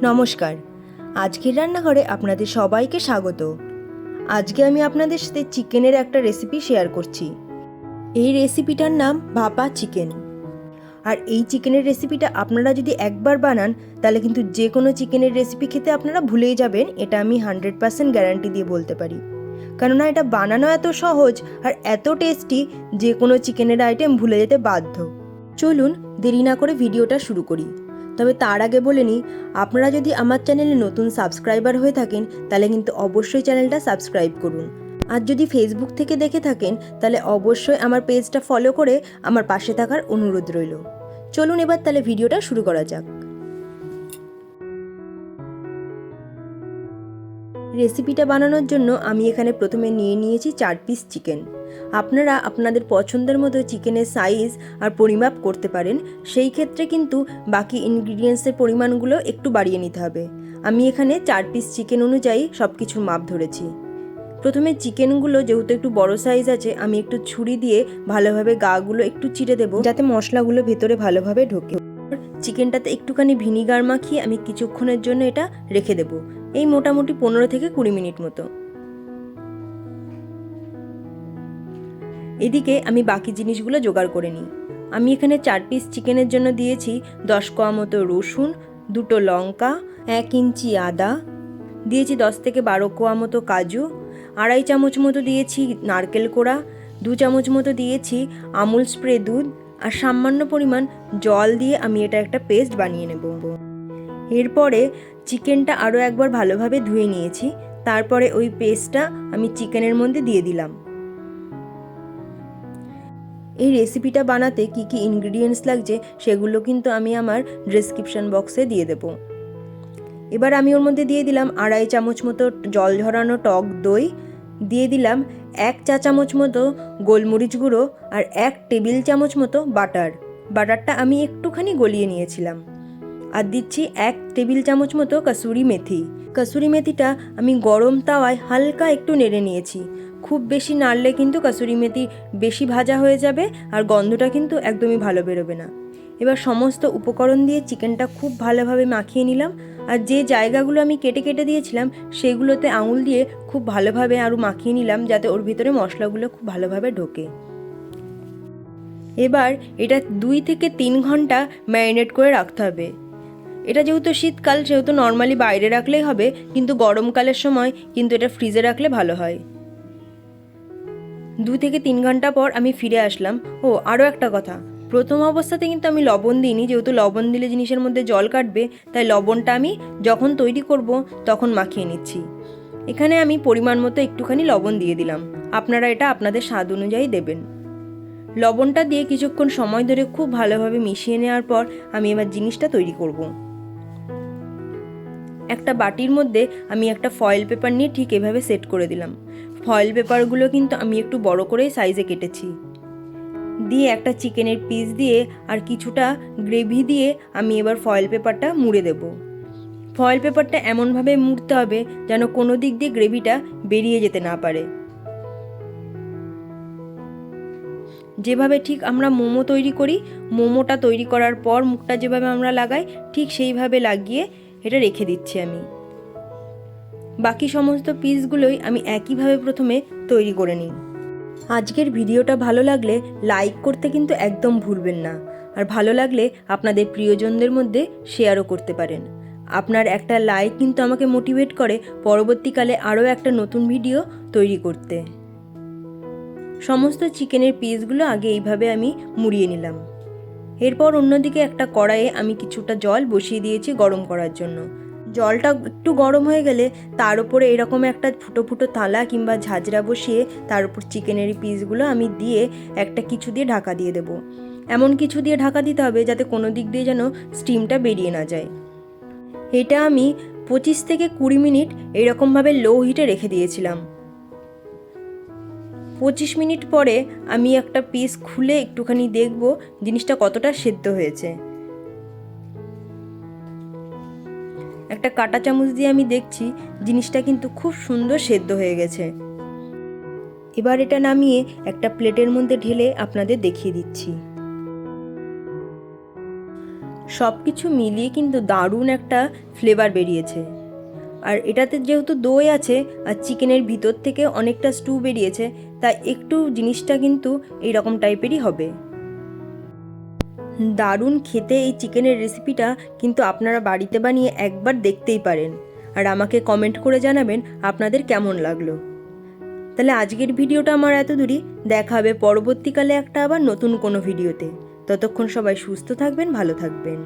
নমস্কার। আজকের রান্নাঘরে আপনাদের সবাইকে স্বাগত। আজকে আমি আপনাদের সাথে চিকেনের একটা রেসিপি শেয়ার করছি। এই রেসিপিটার নাম ভাপা চিকেন। আর এই চিকেনের রেসিপিটা আপনারা যদি একবার বানান তাহলে কিন্তু যে কোনো চিকেনের রেসিপি খেতে আপনারা ভুলেই যাবেন, এটা আমি 100% গ্যারান্টি দিয়ে বলতে পারি। কেননা এটা বানানো এত সহজ আর এত টেস্টি, যে কোনো চিকেনের আইটেম ভুলে যেতে বাধ্য। চলুন দেরি না করে ভিডিওটা শুরু করি। তবে তার আগে বলে নিই, আপনারা যদি আমার চ্যানেলে নতুন সাবস্ক্রাইবার হয়ে থাকেন তাহলে কিন্তু অবশ্যই চ্যানেলটা সাবস্ক্রাইব করুন। আর যদি ফেসবুক থেকে দেখে থাকেন তাহলে অবশ্যই আমার পেজটা ফলো করে আমার পাশে থাকার অনুরোধ রইল। চলুন এবার তাহলে ভিডিওটা শুরু করা যাক। রেসিপিটা বানানোর জন্য আমি এখানে প্রথমে নিয়ে নিয়েছি 4 পিস চিকেন। আপনারা আপনাদের পছন্দের মতো চিকেনের সাইজ আর পরিমাপ করতে পারেন, সেই ক্ষেত্রে কিন্তু বাকি ইনগ্রিডিয়েন্টসের পরিমাণগুলো একটু বাড়িয়ে নিতে হবে। আমি এখানে 4 পিস চিকেন অনুযায়ী সব কিছুর মাপ ধরেছি। প্রথমে চিকেনগুলো যেহেতু একটু বড় সাইজ আছে, আমি একটু ছুরি দিয়ে ভালোভাবে গাগুলো একটু চিড়ে দেবো যাতে মশলাগুলো ভেতরে ভালোভাবে ঢোকে। চিকেনটাতে একটুখানি ভিনিগার মাখিয়ে আমি কিছুক্ষণের জন্য এটা রেখে দেবো, এই মোটামুটি 15 থেকে 20 মিনিট মতো। এদিকে আমি বাকি জিনিসগুলো জোগাড় করে নিই। আমি এখানে 4 পিস চিকেনের জন্য দিয়েছি 10 কোয়া মতো রসুন, 2টো লঙ্কা, 1 ইঞ্চি আদা, দিয়েছি 10 থেকে 12 কোয়া মতো কাজু, 2.5 চামচ মতো দিয়েছি নারকেল কোড়া, 2 চামচ মতো দিয়েছি আমুল স্প্রে দুধ, আর সামান্য পরিমাণ জল দিয়ে আমি এটা একটা পেস্ট বানিয়ে নেব। এরপরে চিকেনটা আরও একবার ভালোভাবে ধুয়ে নিয়েছি, তারপরে ওই পেস্টটা আমি চিকেনের মধ্যে দিয়ে দিলাম। এই রেসিপিটা বানাতে কি কি ইনগ্রিডিয়েন্টস লাগছে সেগুলো কিন্তু আমি আমার ডেসক্রিপশন বক্সে দিয়ে দেব। এবার আমি ওর মধ্যে দিয়ে দিলাম 2.5 চামচ মতো জল ঝরানো টক দই, দিয়ে দিলাম 1 চা চামচ মতো গোলমরিচ গুঁড়ো আর 1 টেবিল চামচ মতো বাটারটা আমি একটুখানি গলিয়ে নিয়েছিলাম। আর দিচ্ছি 1 টেবিল চামচ মতো কসুরি মেথিটা আমি গরম তাওয়ায় হালকা একটু নেড়ে নিয়েছি। খুব বেশি নাড়লে কিন্তু কসুরি মেথি বেশি ভাজা হয়ে যাবে আর গন্ধটা কিন্তু একদমই ভালো বেরোবে না। এবার সমস্ত উপকরণ দিয়ে চিকেনটা খুব ভালোভাবে মাখিয়ে নিলাম, আর যে জায়গাগুলো আমি কেটে কেটে দিয়েছিলাম সেগুলোতে আঙুল দিয়ে খুব ভালোভাবে আরও মাখিয়ে নিলাম যাতে ওর ভিতরে মশলাগুলো খুব ভালোভাবে ঢোকে। এবার এটা 2 থেকে 3 ঘন্টা ম্যারিনেট করে রাখতে হবে। এটা যেহেতু শীতকাল সেহেতু নর্মালি বাইরে রাখলেই হবে, কিন্তু গরমকালের সময় কিন্তু এটা ফ্রিজে রাখলে ভালো হয়। 2 থেকে 3 ঘন্টা পর আমি ফিরে আসলাম। আরও একটা কথা, প্রথম অবস্থাতে কিন্তু আমি লবণ দিইনি, যেহেতু লবণ দিলে জিনিসের মধ্যে জল কাটবে, তাই লবণটা আমি যখন তৈরি করব তখন মাখিয়ে নিচ্ছি। এখানে আমি পরিমাণ মতো একটুখানি লবণ দিয়ে দিলাম, আপনারা এটা আপনাদের স্বাদ অনুযায়ী দেবেন। লবণটা দিয়ে কিছুক্ষণ সময় ধরে খুব ভালোভাবে মিশিয়ে নেওয়ার পর আমি এবার জিনিসটা তৈরি করব। একটা বাটির মধ্যে আমি একটা ফয়েল পেপার নিয়ে ঠিক এভাবে সেট করে দিলাম। ফয়েল পেপারগুলো কিন্তু আমি একটু বড় করেই সাইজে কেটেছি। দিয়ে একটা চিকেনের পিস দিয়ে আর কিছুটা গ্রেভি দিয়ে আমি এবার ফয়েল পেপারটা মুড়ে দেব। ফয়েল পেপারটা এমনভাবে মুড়তে হবে যেন কোনো দিক দিয়ে গ্রেভিটা বেরিয়ে যেতে না পারে। যেভাবে ঠিক আমরা মোমো তৈরি করি, মোমোটা তৈরি করার পর মুখটা যেভাবে আমরা লাগাই ঠিক সেইভাবে লাগিয়ে এটা রেখে দিচ্ছি আমি। বাকি সমস্ত পিসগুলোই আমি একইভাবে প্রথমে তৈরি করে নিই। আজকের ভিডিওটা ভালো লাগলে লাইক করতে কিন্তু একদম ভুলবেন না, আর ভালো লাগলে আপনাদের প্রিয়জনদের মধ্যে শেয়ারও করতে পারেন। আপনার একটা লাইক কিন্তু আমাকে মোটিভেট করে পরবর্তীকালে আরও একটা নতুন ভিডিও তৈরি করতে। সমস্ত চিকেনের পিসগুলো আগে এইভাবে আমি মুড়িয়ে নিলাম। এরপর অন্যদিকে একটা কড়াইয়ে আমি কিছুটা জল বসিয়ে দিয়েছি গরম করার জন্য। জলটা একটু গরম হয়ে গেলে তার উপরে এরকম একটা ফুটো ফুটো থালা কিংবা ঝাঁঝরা বসিয়ে তার উপর চিকেনের পিসগুলো আমি দিয়ে একটা কিছু দিয়ে ঢাকা দিয়ে দেবো। এমন কিছু দিয়ে ঢাকা দিতে হবে যাতে কোনো দিক দিয়ে যেন স্টিমটা বেরিয়ে না যায়। এটা আমি 25 থেকে 20 মিনিট এরকমভাবে লো হিটে রেখে দিয়েছিলাম। 25 মিনিট পরে আমি একটা পিস খুলে একটুখানি দেখব জিনিসটা কতটা সেদ্ধ হয়েছে। একটা কাঁটা চামচ দিয়ে আমি দেখছি জিনিসটা কিন্তু খুব সুন্দর সেদ্ধ হয়ে গেছে। এবার এটা নামিয়ে একটা প্লেটের মধ্যে ঢেলে আপনাদের দেখিয়ে দিচ্ছি। সব কিছু মিলিয়ে কিন্তু দারুণ একটা ফ্লেভার বেরিয়েছে। আর এটাতে যেহেতু দই আছে আর চিকেনের ভিতর থেকে অনেকটা স্টু বেরিয়েছে, তাই একটু জিনিসটা কিন্তু এইরকম টাইপেরই হবে। দারুণ খেতে এই চিকেনের রেসিপিটা কিন্তু আপনারা বাড়িতে বানিয়ে একবার দেখতেই পারেন, আর আমাকে কমেন্ট করে জানাবেন আপনাদের কেমন লাগলো। তাহলে আজকের ভিডিওটা আমার এত দূরই, দেখা হবে পরবর্তীকালে একটা আবার নতুন কোনো ভিডিওতে। ততক্ষণ সবাই সুস্থ থাকবেন, ভালো থাকবেন।